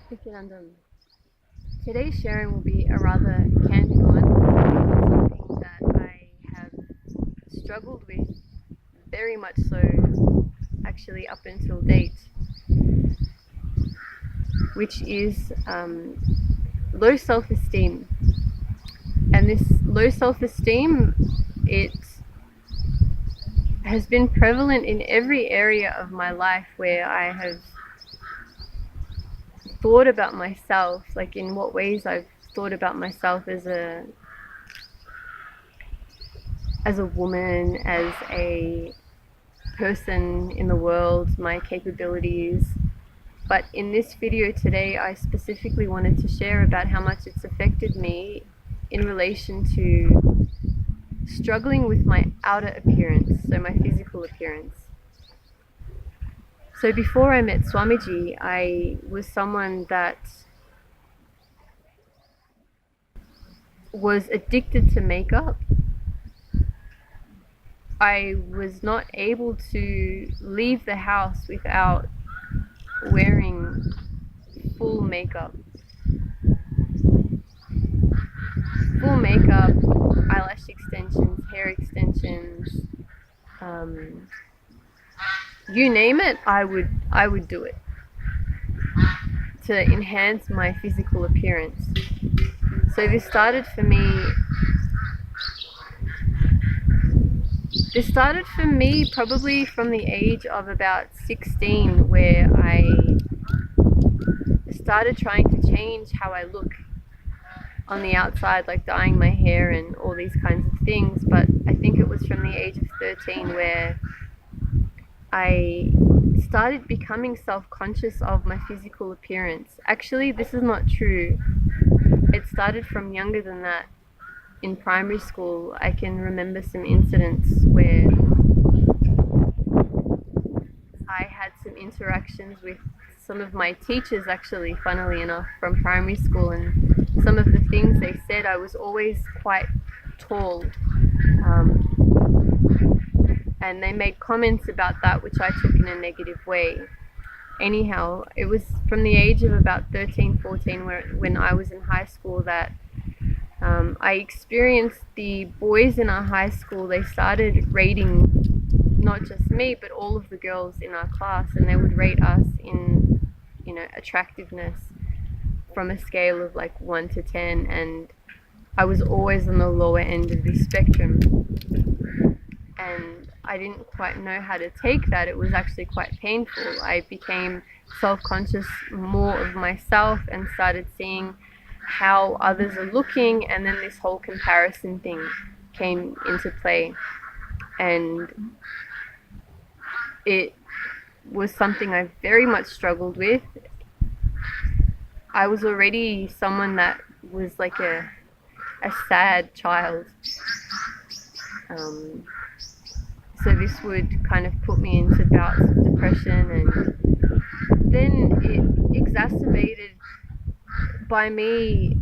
Okay, and today's sharing will be a rather candid one, something that I have struggled with very much so, actually up until date, which is low self-esteem. And this low self-esteem, it has been prevalent in every area of my life where I have thought about myself, like in what ways I've thought about myself as a woman, as a person in the world, my capabilities. But in this video today, I specifically wanted to share about how much it's affected me in relation to struggling with my outer appearance, so my physical appearance. So before I met Swamiji, I was someone that was addicted to makeup. I was not able to leave the house without wearing full makeup. Full makeup, eyelash extensions, hair extensions, you name it, I would do it to enhance my physical appearance. So this started for me probably from the age of about 16, where I started trying to change how I look on the outside, like dyeing my hair and all these kinds of things. But I think it was from the age of 13 where I started becoming self-conscious of my physical appearance. Actually, this is not true. It started from younger than that. In primary school, I can remember some incidents where I had some interactions with some of my teachers, actually, funnily enough, from primary school, and some of the things they said. I was always quite tall, and they made comments about that which I took in a negative way. Anyhow, it was from the age of about 13, 14, when I was in high school, that I experienced the boys in our high school. They started rating not just me, but all of the girls in our class, and they would rate us in, attractiveness from a scale of like 1 to 10, and I was always on the lower end of the spectrum. And I didn't quite know how to take that. It was actually quite painful. I became self-conscious more of myself and started seeing how others are looking, and then this whole comparison thing came into play, and it was something I very much struggled with. I was already someone that was like a sad child, so this would kind of put me into bouts of depression, and then it exacerbated by me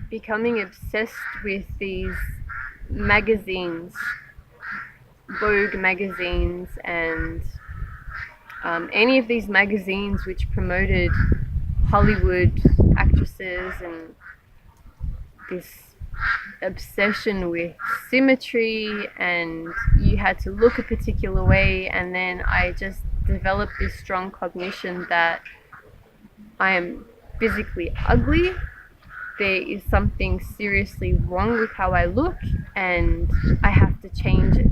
becoming obsessed with these magazines, Vogue magazines, and any of these magazines which promoted Hollywood actresses, and this obsession with symmetry, and you had to look a particular way. And then I just developed this strong cognition that I am physically ugly. There is something seriously wrong with how I look, and I have to change it.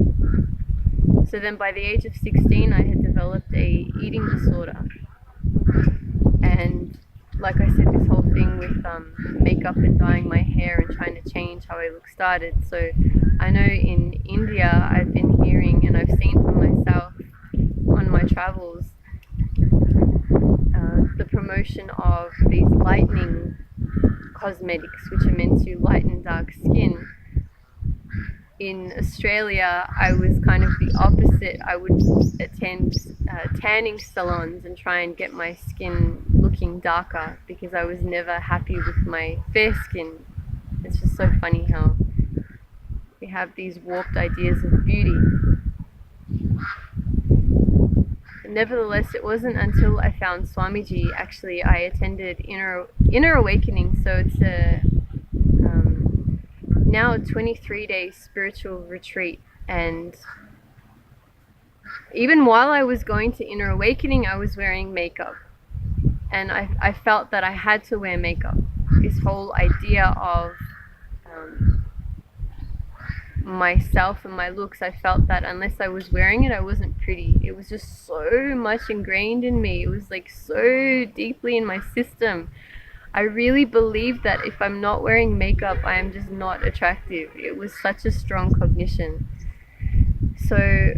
So then by the age of 16, I had developed a eating disorder. And like I said, this whole thing with makeup and dyeing my hair and trying to change how I look started. So I know in India, I've been hearing, and I've seen for myself on my travels, the promotion of these lightening cosmetics which are meant to lighten dark skin. In Australia, I was kind of the opposite. I would attend tanning salons and try and get my skin looking darker, because I was never happy with my fair skin. It's just so funny how we have these warped ideas of beauty. nevertheless, it wasn't until I found Swamiji, actually, I attended Inner Awakening. So it's now a 23-day spiritual retreat. And even while I was going to Inner Awakening, I was wearing makeup. And I felt that I had to wear makeup. This whole idea of myself and my looks, I felt that unless I was wearing it, I wasn't pretty. It was just so much ingrained in me. It was like so deeply in my system. I really believed that if I'm not wearing makeup, I am just not attractive. It was such a strong cognition. So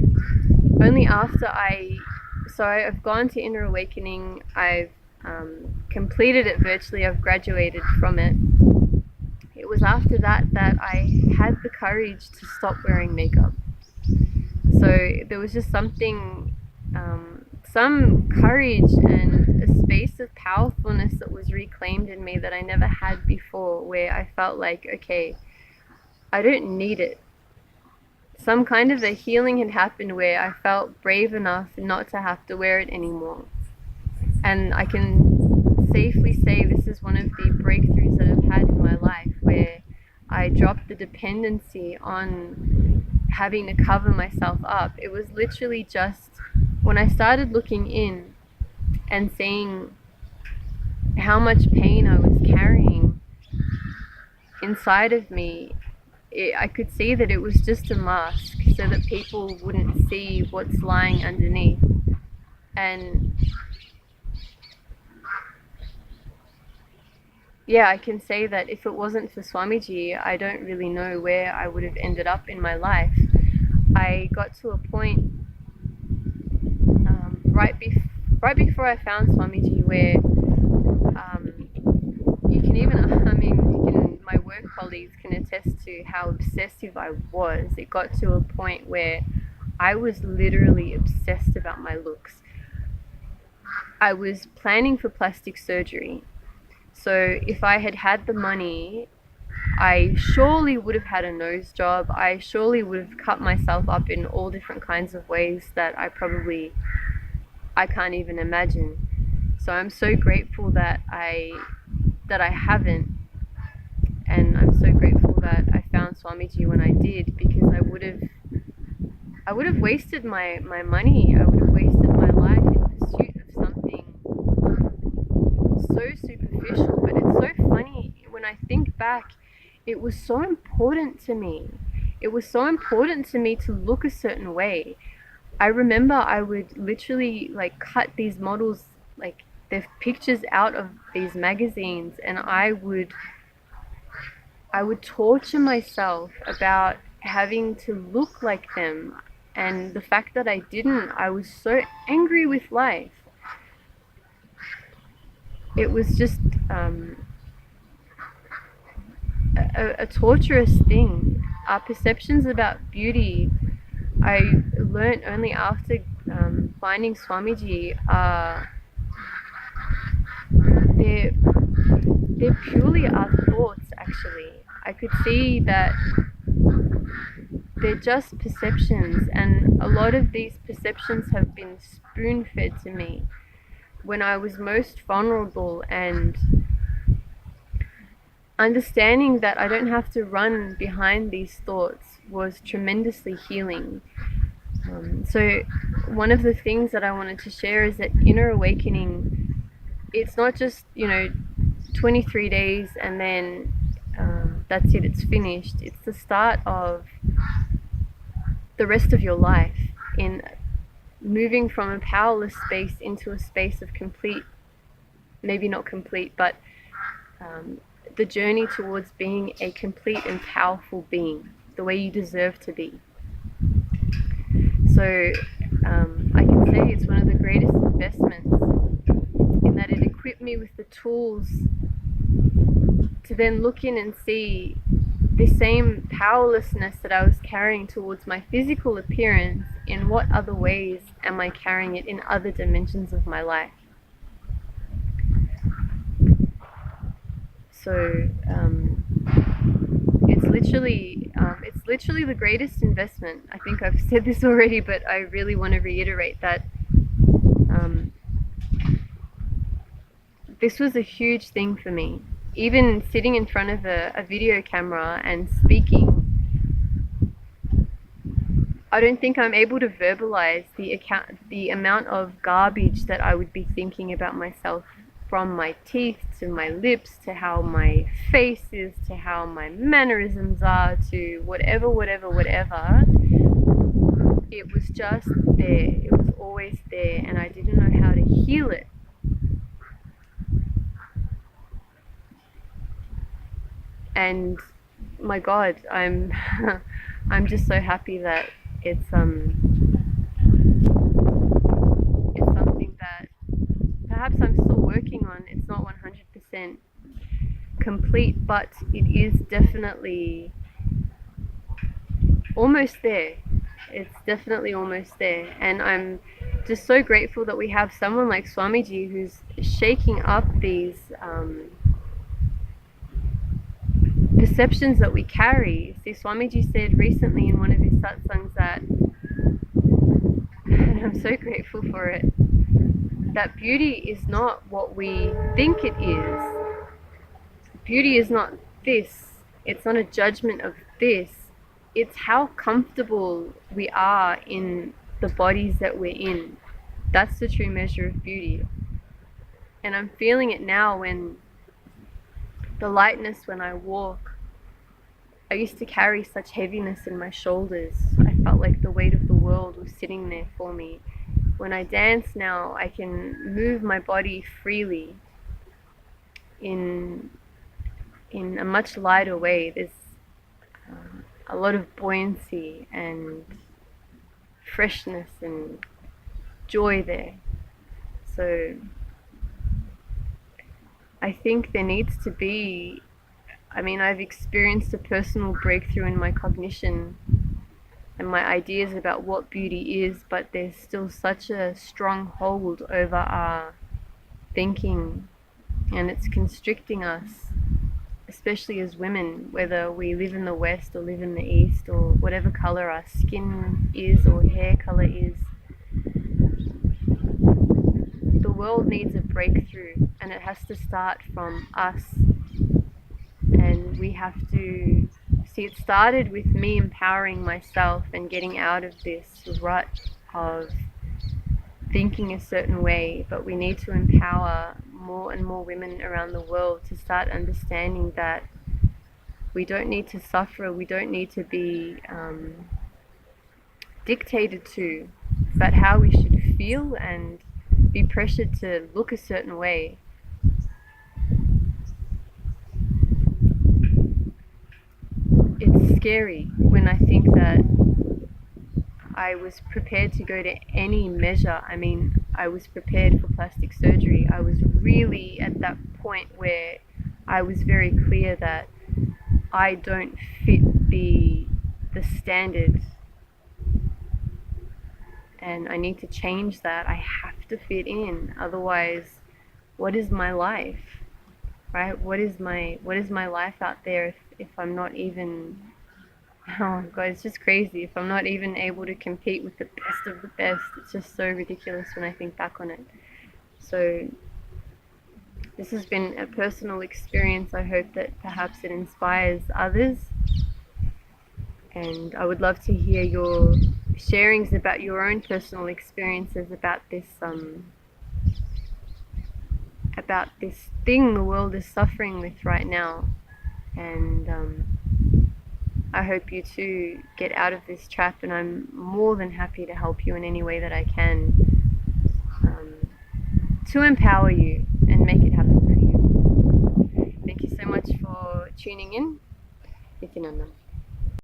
only after I've gone to Inner Awakening, I've completed it virtually, I've graduated from it. It was after that I had the courage to stop wearing makeup. So there was just something, some courage and a space of powerfulness that was reclaimed in me that I never had before, where I felt like, okay, I don't need it. Some kind of a healing had happened where I felt brave enough not to have to wear it anymore. And I can safely say this is one of the breakthroughs that I've had in my life, where I dropped the dependency on having to cover myself up. It was literally just when I started looking in and seeing how much pain I was carrying inside of me, I could see that it was just a mask so that people wouldn't see what's lying underneath. And yeah, I can say that if it wasn't for Swamiji, I don't really know where I would have ended up in my life. I got to a point right before I found Swamiji where you can even, my work colleagues can attest to how obsessive I was. It got to a point where I was literally obsessed about my looks. I was planning for plastic surgery. So if I had had the money, I surely would have had a nose job. I surely would have cut myself up in all different kinds of ways that I can't even imagine. So I'm so grateful that I haven't, and I'm so grateful that I found Swamiji when I did, because I would have wasted my money. I would have wasted my life in pursuit of something so superficial. But it's so funny when I think back, it was so important to me. It was so important to me to look a certain way. I remember I would literally cut these models, their pictures out of these magazines, and I would torture myself about having to look like them. And the fact that I didn't, I was so angry with life. It was just a torturous thing. Our perceptions about beauty, I learned only after finding Swamiji, they're purely our thoughts, actually. I could see that they're just perceptions, and a lot of these perceptions have been spoon-fed to me when I was most vulnerable, and understanding that I don't have to run behind these thoughts was tremendously healing. So one of the things that I wanted to share is that Inner Awakening, it's not just 23 days and then that's it, it's finished. It's the start of the rest of your life in moving from a powerless space into a space of complete, maybe not complete, but the journey towards being a complete and powerful being, the way you deserve to be. So I can say it's one of the greatest investments, in that it equipped me with the tools to then look in and see the same powerlessness that I was carrying towards my physical appearance. In what other ways am I carrying it in other dimensions of my life? So it's literally the greatest investment. I think I've said this already, but I really want to reiterate that this was a huge thing for me. Even sitting in front of a video camera and speaking, I don't think I'm able to verbalize the amount of garbage that I would be thinking about myself, from my teeth to my lips to how my face is to how my mannerisms are to whatever. It was just there. It was always there, and I didn't know how to heal it. And my God, I'm I'm just so happy that it's something that perhaps I'm still working on. It's not 100% complete, but it is definitely almost there. It's definitely almost there, and I'm just so grateful that we have someone like Swamiji who's shaking up these perceptions that we carry. See, Swamiji said recently in one of his satsangs that, and I'm so grateful for it, that beauty is not what we think it is. Beauty is not this. It's not a judgment of this. It's how comfortable we are in the bodies that we're in. That's the true measure of beauty. And I'm feeling it now when the lightness when I walk. I used to carry such heaviness in my shoulders. I felt like the weight of the world was sitting there for me. When I dance now, I can move my body freely in a much lighter way. There's a lot of buoyancy and freshness and joy there. So I think there needs to be, I've experienced a personal breakthrough in my cognition and my ideas about what beauty is, but there's still such a strong hold over our thinking, and it's constricting us, especially as women, whether we live in the West or live in the East or whatever color our skin is or hair color is. The world needs a breakthrough, and it has to start from us. And we have to see, it started with me empowering myself and getting out of this rut of thinking a certain way, but we need to empower more and more women around the world to start understanding that we don't need to suffer, we don't need to be dictated to, but how we should feel and be pressured to look a certain way. It's scary when I think that I was prepared to go to any measure. I was prepared for plastic surgery. I was really at that point where I was very clear that I don't fit the standard, and I need to change that. I have to fit in, otherwise what is my life, right? What is my life out there if I'm not even, oh God, it's just crazy, if I'm not even able to compete with the best of the best. It's just so ridiculous when I think back on it. So this has been a personal experience. I hope that perhaps it inspires others, and I would love to hear your sharings about your own personal experiences about this thing the world is suffering with right now. And I hope you too get out of this trap, and I'm more than happy to help you in any way that I can, to empower you and make it happen for you. Thank you so much for tuning in. Nityananda.